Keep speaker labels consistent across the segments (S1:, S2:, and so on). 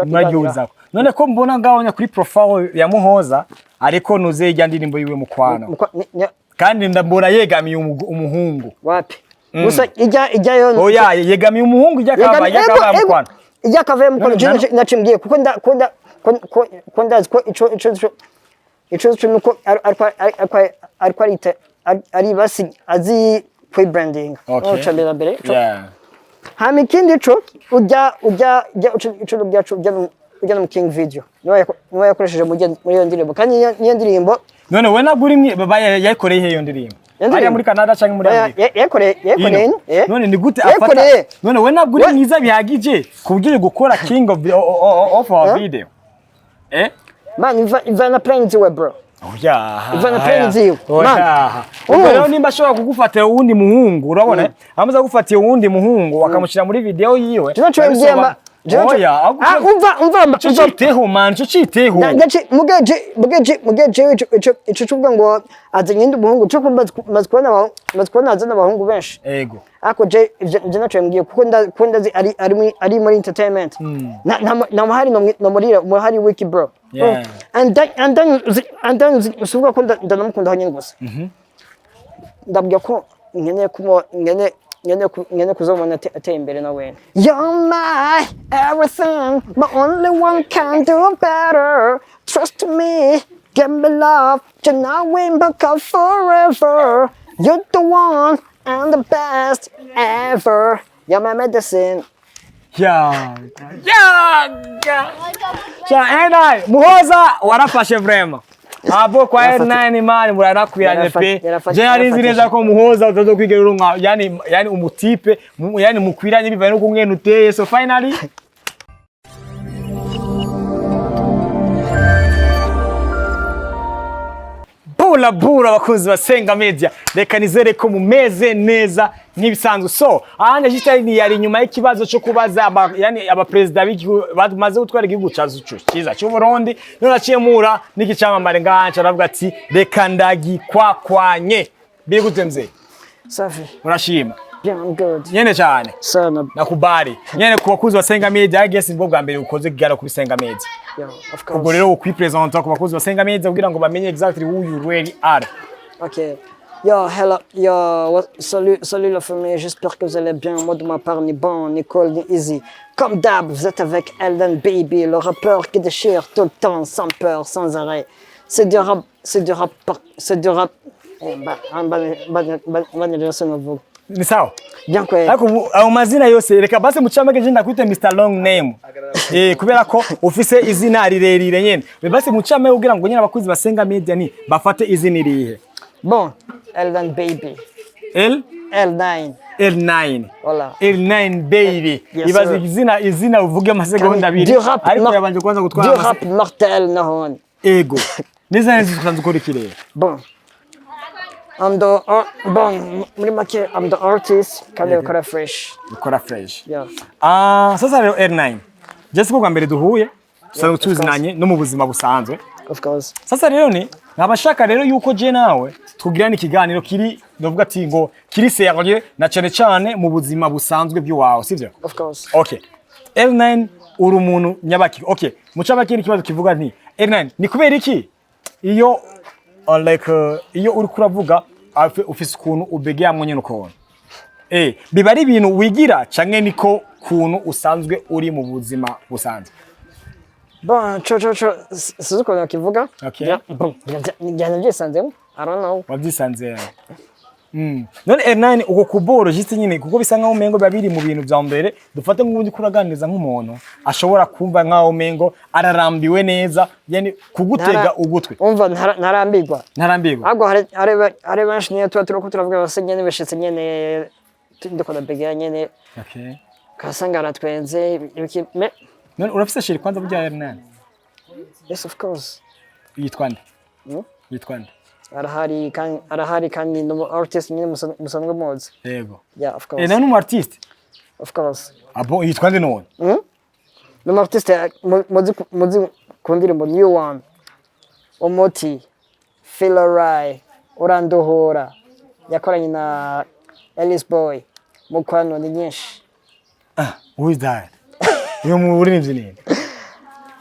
S1: Muragihuza none ko mbona ngaho kuri profile ya Muhoza ariko nuze ijya ndirimbo yiwe mukwano kandi ndambura yegamiye umuhungu
S2: wapi gusa ijya yo
S1: oya yegamiye umuhungu ijya kaba mukwano
S2: ijya kava mukwano je nacimbye kuko ndazi ko ico nuko ari basi azi kwi branding
S1: okay.
S2: Mbere hama ikindi co ujya ico byacu ujya mu King video niwe yakoresheje muri iyo ndirimbo kandi iyo ndirimbo
S1: none we naguri yakoreye iyo ndirimbo ari muri Canada cyangwa muri Amerika
S2: yakoreye
S1: none ni gute afata none we naguri mwiza bihagije kubwire gukora King of our video
S2: man ivana plan ziwe bro ivana plan ziwe
S1: man rero nimba ashobora kugufatira uwundi muhungu urabona amaze gufatiye uwundi muhungu bakamushira muri video yiwe umva citeho man citeho
S2: mugeje ico cuvuga ngo azanye ndi umuhungu cyo mazikubona azana abahungu benshi
S1: ego
S2: ako je ivyo naco mbwiye kuko ndazi ari muri entertainment na mahari no muri wiki bro and then usuvuga ko ndanamukunda hanye gusa ndabwiye ko ngene kuzomona ateye imbere na wene you're my everything but only one can do better trust me give me love you're not win back up forever you're the one and the best ever you're my medicine
S1: El9 Muhoza warafashe vrema abo kwa El9 mani muranakwiranye pe je narizi neza ko Muhoza utazokwigera urunka yani umutipe yani mukwiranye bivaye no kumwene uteye so finally bura bakunzi ba Sengaa Media reka nizere ko mumeze neza nkibisanzwe so ahanje jitari yari nyuma y'ikibazo cyo kubaza yani aba president bamaze gutwara igihugu cyiza cy'u Burundi none aciyemura n'igicamamare nganje aravuga ati reka ndagikwakwanye bigutemze
S2: safi
S1: urashima
S2: I'm good
S1: nyene cyane
S2: sana
S1: nakubari nyene ku bakuzi ba Sengaa Media I guess nibwo bwa mbere ukoze kigara kuri Sengaa Media
S2: of course
S1: ubwo rero ukwipresenta ku bakuzi ba Sengaa Media kugira ngo bamenye exactly who you really are.
S2: Okay. Yo, hello, yo, salut la famille, j'espère que vous allez bien. Moi de ma part, ni bon, ni cool, ni easy. Comme d'hab, vous êtes avec El9 Baby, le rappeur qui déchire tout le temps, sans peur, sans arrêt. C'est du rap.
S1: Ni sawa?
S2: Bien quoi.
S1: Ariko ayo mazina yose reka base mucamake je ndakwita Mr Long Name. Kubera ko ufise izina rirerire nyene. Base mucame kugira ngo nyene abakuzi ba Sengaa Media ni bafate izina irihe.
S2: Bon, El9 Baby. El9.
S1: Voilà. El9 Baby. Ibaze izina uvuge amasegonda abiri. Ariko yabanje kwanza gutwara
S2: du rap mortel nahone.
S1: Ego. Neza nzikanze ukora ikirere.
S2: Bon. I'm the artist, kandi ukora fresh.
S1: Ukora fresh.
S2: Yeah.
S1: Sasa rero El9. Just ko mbere duhuye, sasa tuzinanye no mu buzima busanzwe.
S2: Of course.
S1: Sasa rero ni nkabashaka rero yuko je nawe tugirana ikiganiro kiri ndavuga ati ngo kiri serieux na cyane mu buzima busanzwe by'uwawe sivyo?
S2: Of course.
S1: Okay. El9 uri umuntu nyabaki. Okay. Mucabaki ikibazo kivuga nti El9 ni kubera iki iyo iyo uri kuravuga ufise ukuntu ubegea mwenye nuko biba ari ibintu wigira canke niko kuntu usanzwe uri mu buzima busanzwe.
S2: Bon, sizuko nakivuga.
S1: Okay.
S2: Bon, njyana byisanzemo. I don't know.
S1: Wabyisanze. None El9 uko kuboro juste nyine kuko bisa nkaho umengo babiri mu bintu bya mbere dufate nk'ubundi kuraganiriza nk'umuntu ashobora kumva nkaho umengo ararambiwe neza yani kugutega ugutwe.
S2: Umva ntarambirwa.
S1: Ahubwo
S2: hari benshi niyo turako turavuga basenye n'ibishitse nyene ndikora begera nyene.
S1: Okay.
S2: Kasanga aratwenze
S1: none urafise shiri kwanza burya El9?
S2: Yes of course.
S1: Yitwande. Yitwande.
S2: Arahari kandi no artist nyine musanzwe muzi.
S1: Yego.
S2: Yeah, of course.
S1: None artist?
S2: Of course.
S1: Abo yitwande none?
S2: No artist muzi kundirimbo new one. Omoti, Feel Alright, Urandohora. Yakoranye na Ellis Boy. Mukwano ni nyinshi.
S1: Who is that? Uyu muririmbyi ninde?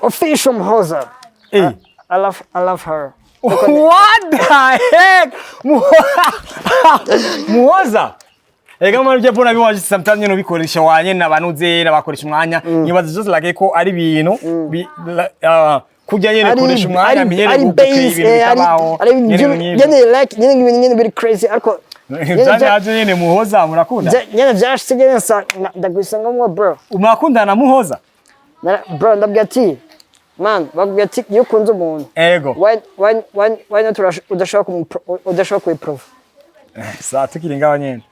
S2: Official Muhoza.
S1: Eh.
S2: I love her.
S1: What the heck? Muhoza. Ega mwana byo bona biwaje sometimes nyine bikoresha wanye nabanuze nabakoresha umwanya nyibaza zose like ko ari ibintu kujya nyene koresha umwanya minyere guke ibintu bitabaho
S2: nyene biri crazy ariko
S1: nyene Muhoza murakunda
S2: nyene byashitse nyene ndagwisanga mwo bro
S1: umakundana na Muhoza
S2: bro ndabwira ati man bagubwira ati iyo kunze umuntu
S1: ego
S2: why not udashaka kuiprove
S1: sa tukiri ngaho nyene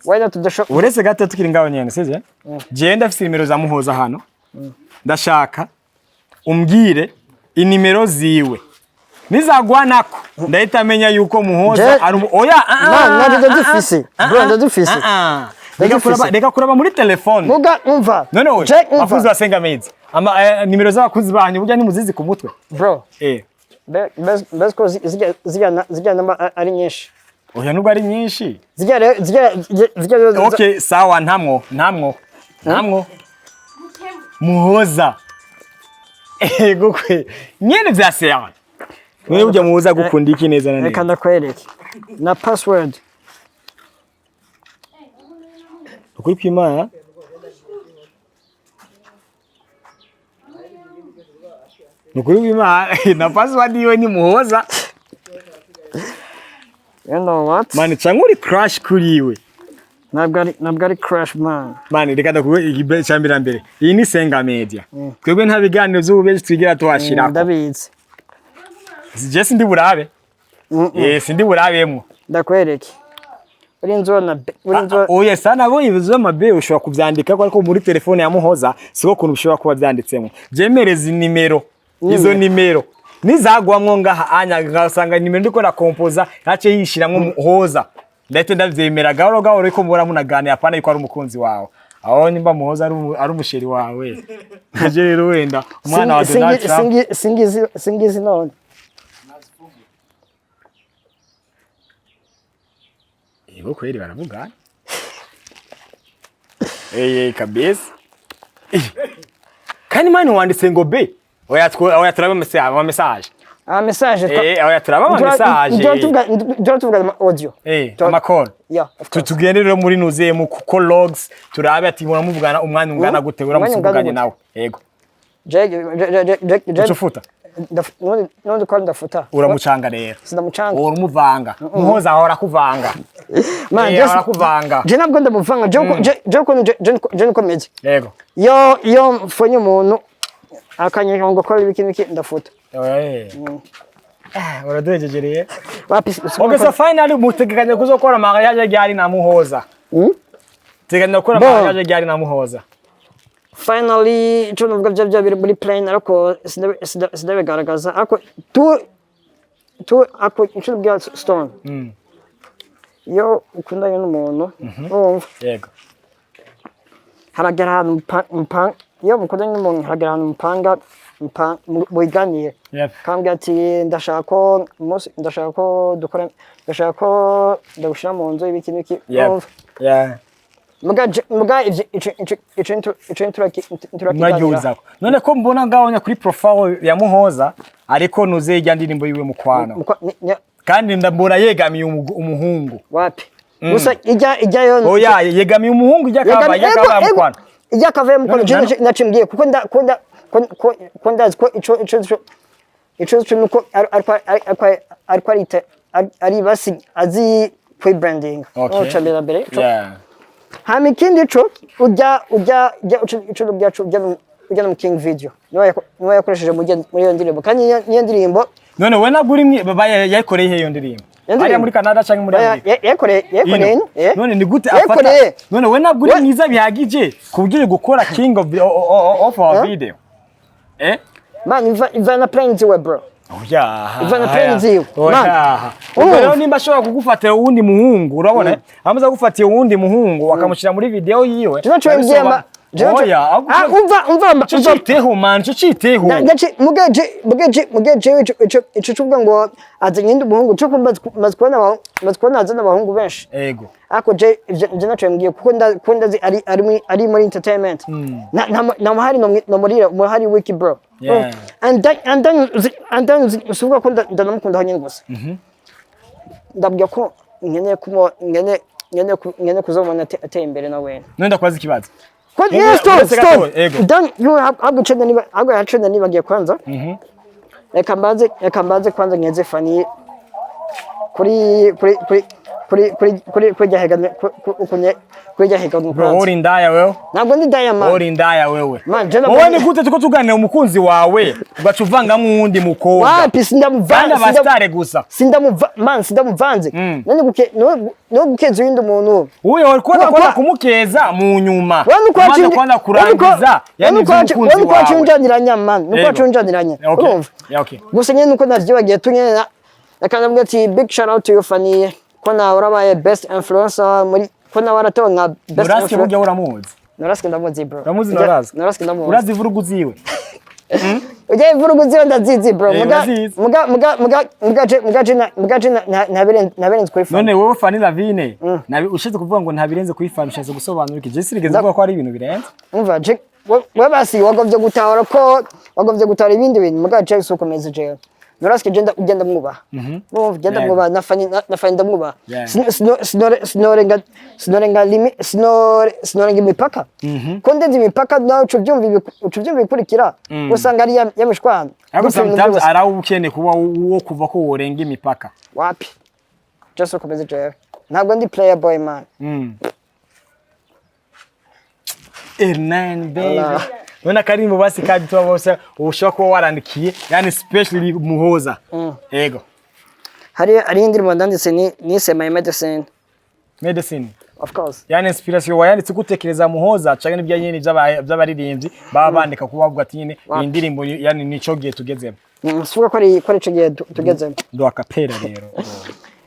S2: why not udashaka
S1: uretse gato tukiri ngaho nyene sije je ndafise nimero za Muhoza hano ndashaka umbwire inimero ziwe nizagwanako ndahita menya yuko Muhoza ari oya
S2: ndadufise bro ndadufise
S1: reka kuraba muri telefone
S2: muga umva
S1: none we afuzi basenga mezi ama nimero z'abakuzi banyu burya ni muzizi ku mutwe
S2: bro best ko zijya namba ari nyinshi
S1: oya nubwo ari nyinshi
S2: zijya
S1: okay sawa ntamwo Muhoza ego kwe nyene vyasera wewe ujya Muhoza gukunda iki neza na neza
S2: reka ndakwereke na password
S1: ukuri kwimana nukuri kwimana na password yiwe ni Muhoza
S2: you know what
S1: man cyangwa crash kuri iwe
S2: nabwo ari crash man
S1: reka ndakuwe igibe cyambira mbere iyi ni Sengaa Media twebwe nta biganiro by'ububeje twigira tuhashira
S2: ndabizi
S1: je sindi burabe sindi burabemwo
S2: ndakwereke uri nzona
S1: oya sana bo ibizo mabe ushobora kuvyandika ariko muri telefone ya Muhoza siko kuntu ushobora kuba byanditsemo jemereza nimero izo nimero nizagwamwo ngaha anya gasanga nimero ndiko na composer yace yishiramwo Muhoza ndetse ndavyemera gahoro gahoro ariko mbora munagane apana yuko ari umukunzi wawe aho nimba Muhoza ari umusheri wawe je rero wenda umwana wa Donald Trump
S2: singizi none
S1: ibo kweli baravuga kabisa kandi mani wanditse ngo be oya turaba message
S2: message
S1: oya turaba message
S2: jo tuvuga audio
S1: amakoro
S2: yeah
S1: tutugende rero muri nuze mu kuko logs turabe ati muramuvugana umwanya ungana gute uramusuvuganye nawe yego ucufuta
S2: none ko ndafuta
S1: uramucanga rero
S2: sindamucanga
S1: urumuvanga Muhoza ahora kuvanga
S2: man
S1: ahora kuvanga
S2: je nabwo ndamuvanga je nkomeze
S1: yego
S2: yo mfonye umuntu akanyeka ngo kora ibiki ndafuta
S1: uraduhejejereye
S2: wapi
S1: okay so finally mutegekanye kuzokora mariage ryari na Muhoza teganya gukora mariage ryari na Muhoza
S2: finally cyo nuvuga byo biri muri plane ariko sindabigaragaza ariko ako icyo bya stone yo ukundanye n'umuntu urumva
S1: yego
S2: haragera ahantu mpanga iyo mukundanye n'umuntu haragera ahantu mpanga muiganiye kambwira ati ndashaka ko dukora ndashaka ko ndagushira mu nzu ibiki
S1: yeah
S2: muga
S1: icyo none ko mbona ngaho kuri profile ya Muhoza ariko nuze ijya ndirimbo yiwe mukwano kandi ndambura yegamiye umuhungu
S2: wapi gusa ijya yo
S1: oya yegamiye umuhungu ijya kava mukwano
S2: ijya kava mukwano je nacimbwiye kuko ndazi ko ico nuko ariko ari basi azi kwi branding
S1: okay
S2: mbere hama ikindi co ujya ico byacu ujya no King video niwe yakoresheje muri iyo ndirimbo kandi iyo ndirimbo
S1: none we naguri yakoreye iyo ndirimbo ari muri Canada cyangwa muri Amerika
S2: yakoreye
S1: none ni gute afata none we naguri mwiza bihagije kubwire gukora King of our video
S2: man ivana plane ziwe bro ivana plane ziwe
S1: rero nimba ashobora kugufatira uwundi muhungu urabona amaze gufatira uwundi muhungu akamushira muri video yiwe Oya,
S2: umva
S1: citeho man, citeho.
S2: mugeje ico cuvuga ngo azanye umuhungu cyo mazikubona azana abahungu benshi.
S1: Ego.
S2: Ako je ivyo naco mbwiye kuko ndazi ari muri entertainment. Na mahari wiki bro.
S1: Yeah.
S2: And then usuvuga ko ndanamukunda hanye gusa. Ndabwiye ko ngene kuzomana ateye imbere na wene.
S1: Nenda kwaza ikibazo.
S2: Yes, stop. Then you have to nibagiye kwanza. Reka mbaze kwanza ngeze fani kuri jahega
S1: bro, uri ndaya wewe?
S2: Ntabwo ndi ndaya man.
S1: Uri ndaya wewe.
S2: Wowe
S1: ni gute tuko tuganira umukunzi wawe ugacuvanga mu wundi mukobwa?
S2: Wapi sindamuvanze.
S1: Abastare gusa.
S2: Sindamuvanze. No gukeza undi muntu.
S1: Uyo walikuwa kumukeza mu nyuma. Kwanda kurangiza.
S2: Yani umukunzi wawe. Nuko acunjaniranya man. Nuko acunjaniranya.
S1: Urumva? Okay.
S2: Gusa nyene nuko navyibagiye tunyena. Akanabwira ati big shout out to you Fanny. Kona urabaye best influencer muri kona waratowe nka best influencer.
S1: Nuraski burya uramuzi?
S2: Nuraski ndamuzi bro.
S1: Uramuzi Nuraski?
S2: Nuraski ndamuzi.
S1: Urazi vurugu ziwe?
S2: Ujye vurugu ziwe ndazizi bro. Ntabirenze kuri fan.
S1: None wowe Fanny Lavine ushize kuvuga ngo ntabirenze kuri fan ushize gusobanura iki? Jesse rigeze kuvuga ko ari ibintu birenze.
S2: Umva je we basi wagovye gutahura ibindi bintu mugaje ukomeze je. Nuraski ugenda mwubaha. Ugenda mwubaha na Fanny ndamwubaha. Sinorenga imipaka. Ko ndenze imipaka nawe ucuvyumva bikurikira usanga ari yamishwana.
S1: Ariko sometimes araho ubukene kuba wo kuva ko worenga imipaka.
S2: Wapi? Just ukomeze je. Ntabwo ndi player boy man.
S1: El9 baby. Nona karimu basi kaji tuwa bose ushobora kuba warandikiye yani especially Muhoza. Ego.
S2: Hari indirimbo ndanditse nise My Medicine.
S1: Medicine.
S2: Of course.
S1: Yani inspiration wayanditse gutekereza Muhoza cyangwa n'ibya nyene by'abaririmbyi baba bandika kuba bavuga ati nyine indirimbo yani nico gihe tugezemo.
S2: Suka ko ari ico gihe tugezemo.
S1: Ndo akapera rero.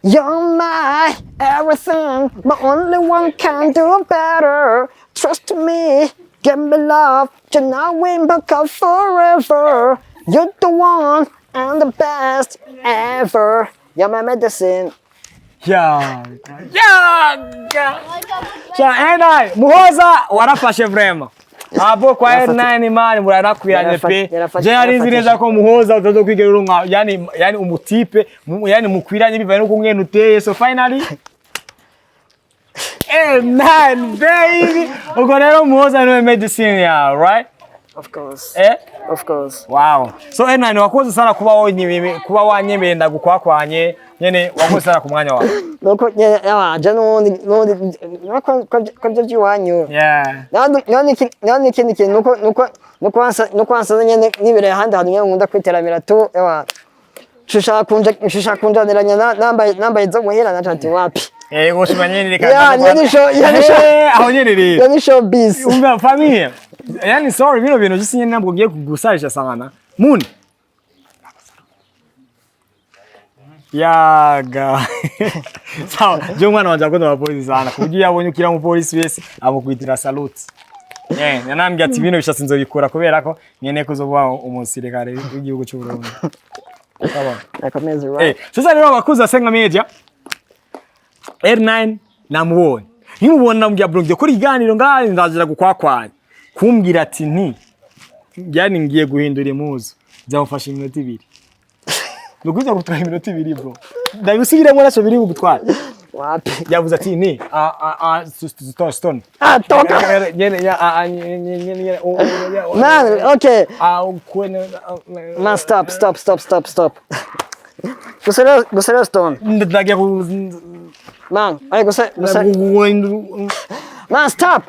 S2: You're my everything, but only one can do better. Trust me. Give me love, you're not win back up forever. You're the one and the best ever. You're my medicine.
S1: Yeah. El9 Muhoza warafashe vrema. Abo kwa El9 mani muranakwiranye pe. Je yarinzi neza ko Muhoza utazokwigira urunka yani umutipe yani mukwiranye bivaye no kumwene uteye so finally El9 baby. Uko rero Muhoza no medicine ya, right?
S2: Of course.
S1: Of course. Wow. So El9 wakoze sana kuba wanyemeye ndagukwakwanye nyene wakoze sana ku mwanya wawe.
S2: Nuko yaje nundi ko byo byiwanyu.
S1: Yeah.
S2: Nani kindi nuko ansa nyene nibere handi handi nkunda kwiteramira tu yawa. Shusha kunjaniranya nambaye zo muhira natati wapi.
S1: Goshimanyeni reka.
S2: Yani
S1: aho nyene rero.
S2: Yani showbiz.
S1: Umva famille. Yani sorry bino bintu gisinye ntabwo giye kugusarisha sana. Muni. Yaga. Sawa, je mwana wanje akunda abapolisi sana. Kugiye abonye ukira mu polisi wese amukwitira salute. Nanambye ati bino bishatse nzobikora kubera ko nyene kuzoba umusirikare w'igihugu cy'u Burundi.
S2: Nakomeze right.
S1: Sasa rero bakuza Sengaa Media. El9 namubonye. Nimubona namubwira bro ngiye kuri iganiro ngari ndazira gukwakwanya. Kumbwira ati nti yani ngiye guhindura impuzu. Byamufasha iminota 2. Nuguza gutwara iminota 2 bro. Ndabisubiremo naso biri gutwara.
S2: Wapi?
S1: Yavuze ati ni stone.
S2: Toka. Man, okay. Man, stop. Gusera stone.
S1: Ndagiye
S2: Man, ay gusera. Man, stop.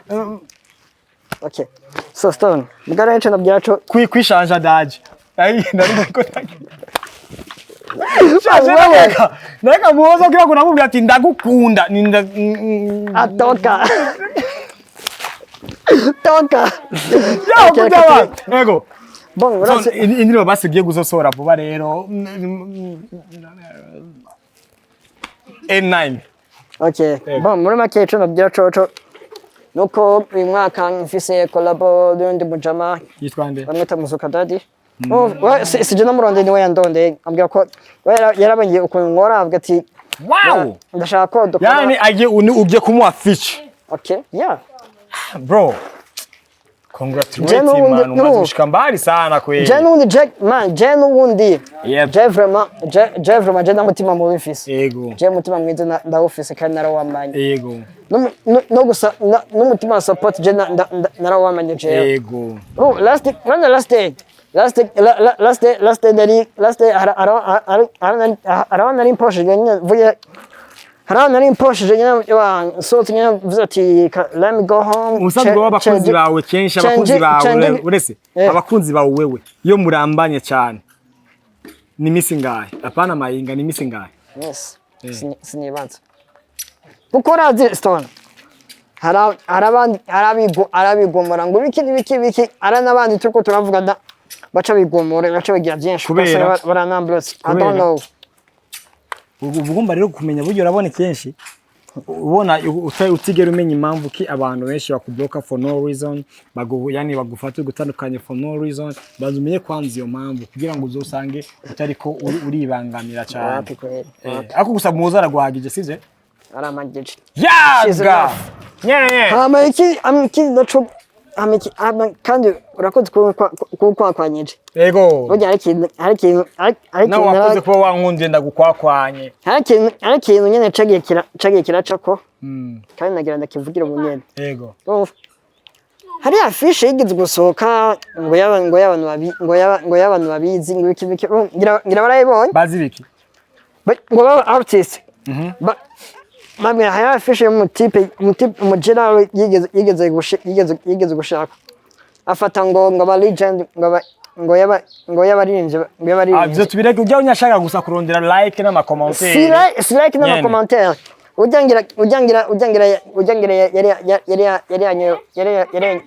S2: Okay. So stone. Mugara yacu nabyacu
S1: kwishanja daje. Ai nariko Naka Muhoza kugira ngo namubwira ati ndagukunda
S2: atoka. Toka.
S1: Yo kujya ego.
S2: Bon,
S1: urase indirimbo basigiye gusosora vuba rero. El9.
S2: Okay. Bon, muri make cyo nabyacu nuko uyu mwaka mfise collabo n'undi mujama
S1: yitwa nde
S2: bamwita Muzuka Daddy. Sije namurondeye niwe yandondeye ambwira ko yarabonye ukuntu nkora avuga ati
S1: wow
S2: ndashaka ko dukora
S1: yani agiye uje kumuha fiche.
S2: Okay, yeah.
S1: Bro, congratulations man, umazishika mbali sana kweli.
S2: Jeno wundi. Je vraiment je namutima mu bifise.
S1: Yego.
S2: Je mutima mwiza ndawufise kandi narawamanye.
S1: Yego.
S2: No gusa n'umutima support je narawamanye je.
S1: Yego.
S2: Oh, last day ara nari imposhe nyine vuye Hara nari imposhe nyine so nyine vuze ati let me go home.
S1: Umusanzwe w'abakunzi bawe kenshi abakunzi bawe urese abakunzi bawe wewe iyo murambanye cyane ni misi ngahe apana mayinga ni misi ngahe?
S2: Yes. Sinibanza. Kuko razi stone arabigomora ngo biki ara nabandi turiko turavugana baca bigomora baca bagira byinshi baranambrose I don't know.
S1: Ugomba rero kumenya buryo urabone kenshi ubona utigera umenya impamvu ki abantu benshi bakubloka for no reason yani bagufata gutandukanye for no reason bazumenye kwanza iyo mpamvu kugira ngo uzosange utariko uribangamira cyane. Ako gusa muhoza aragwagije sivye
S2: aramagije
S1: yaga
S2: amiki naco amiki kandi urakoze kukwakwanije.
S1: Yego
S2: burya hari
S1: nawe wakoze kuba wankundiye ndagukwakwanye
S2: hari ikintu nyene cagiye kiracako kandi nagira ndakivugira ubunyene.
S1: Yego
S2: hari afishe yigeze gusohoka ngo y'abantu babizi ngo iki ngira barayibonye
S1: bazi biki
S2: ngo baba artist mami hari afishe umujera yigeze gushaka afata ngo aba legend ngo yabaririmbye
S1: byo tubireke ujya unyashaka gusa kurondera like n'ama commentaire
S2: si like n'ama commentaire ujangira yari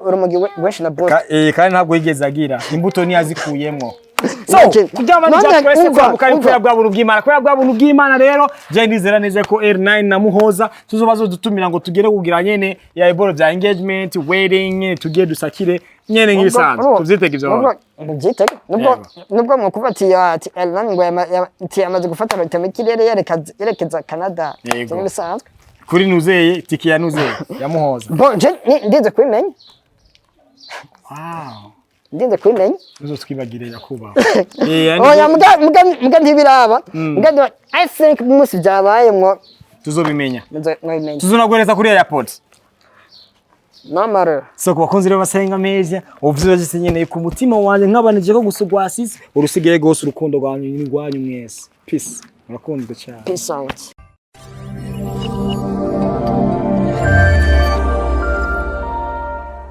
S2: urumogi wenshi na boss
S1: kandi ntabwo yigeze agira imbuto ni yazikuyemo. So kuryama n'akwese kwabuka imfura bwa buntu bw'Imana kubera bwa buntu bw'Imana rero je ndizera neze ko El9 na Muhoza tuzobazo dutumira ngo tugere kugira nyene ya eboro bya engagement wedding tugiye dusakire nyene nk'ibisanzwe tuvyitege ivyo
S2: mubyitege nubwo mukubati ati El9 ngo yamaze gufata rota mu kirere yerekeza Canada nk'ibisanzwe
S1: kuri nuzeye tiki ya nuzeye ya Muhoza
S2: bon je ndize kwimenya.
S1: Wow
S2: ndinde kwimenya
S1: uzo twibagire yakuba
S2: oya muga ntibiraba muga I think musi byabayemwo
S1: tuzobimenya tuzonagwereza kuri airport
S2: namara. So
S1: kubakunzi rero basenga meza uvuze bagise nyene ku mutima wanje nkabanije ko gusugwasise urusigaye gose urukundo rwanyu mwese. Peace murakunzwe cyane.
S2: Peace out.